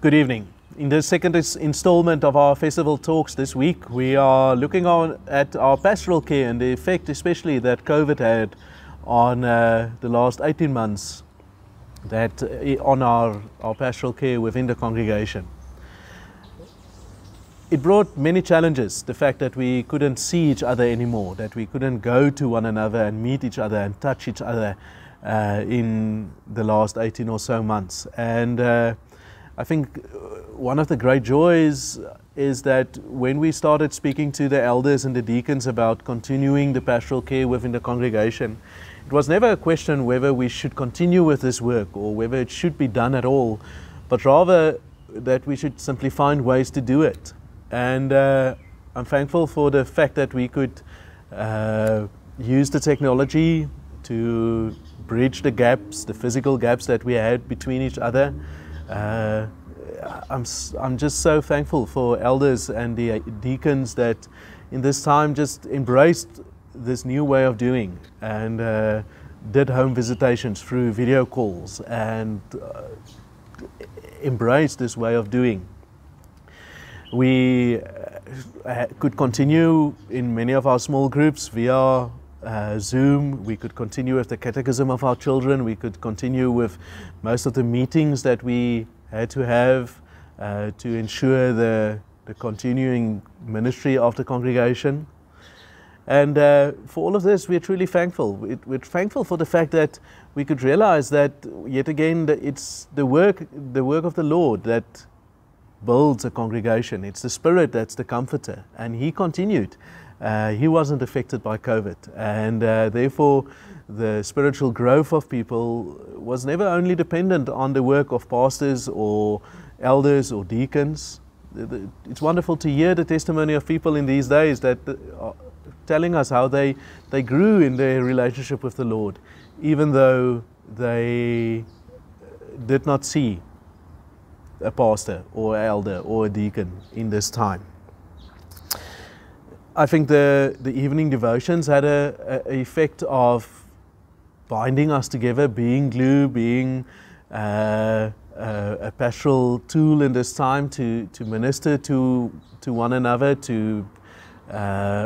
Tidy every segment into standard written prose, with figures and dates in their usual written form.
Good evening. In the second installment of our festival talks this week, we are looking at our pastoral care and the effect especially that COVID had on the last 18 months on our pastoral care within the congregation. It brought many challenges, the fact that we couldn't see each other anymore, that we couldn't go to one another and meet each other and touch each other in the last 18 or so months. And I think one of the great joys is that when we started speaking to the elders and the deacons about continuing the pastoral care within the congregation, it was never a question whether we should continue with this work or whether it should be done at all, but rather that we should simply find ways to do it. And I'm thankful for the fact that we could use the technology to bridge the gaps, the physical gaps that we had between each other. I'm just so thankful for elders and the deacons that in this time just embraced this new way of doing and did home visitations through video calls and embraced this way of doing. We could continue in many of our small groups via Zoom. We could continue with the catechism of our children. We could continue with most of the meetings that we had to have to ensure the continuing ministry of the congregation. And for all of this, we're truly thankful. We're thankful for the fact that we could realize that, yet again, that it's the work of the Lord that builds a congregation. It's the Spirit that's the comforter. And He continued. He wasn't affected by COVID, and therefore the spiritual growth of people was never only dependent on the work of pastors or elders or deacons. It's wonderful to hear the testimony of people in these days that are telling us how they grew in their relationship with the Lord, even though they did not see a pastor or an elder or a deacon in this time. I think the evening devotions had an effect of binding us together, being glue, being a pastoral tool in this time to minister to one another, to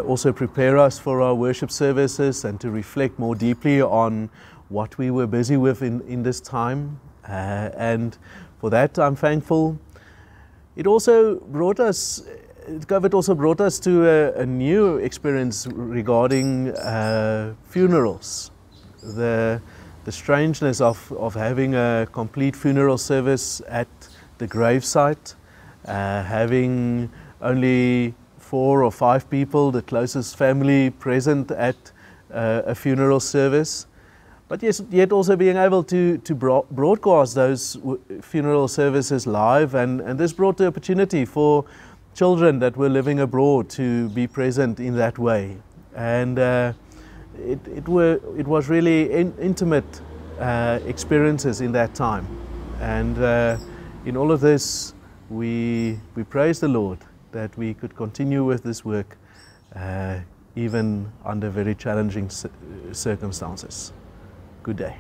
also prepare us for our worship services and to reflect more deeply on what we were busy with in this time. And for that I'm thankful. COVID also brought us to a new experience regarding funerals. The strangeness of having a complete funeral service at the gravesite, having only 4 or 5 people, the closest family, present at a funeral service, but yet also being able to broadcast those funeral services live, and this brought the opportunity for children that were living abroad to be present in that way. And it was really intimate experiences in that time. And in all of this, we praise the Lord that we could continue with this work even under very challenging circumstances. Good day.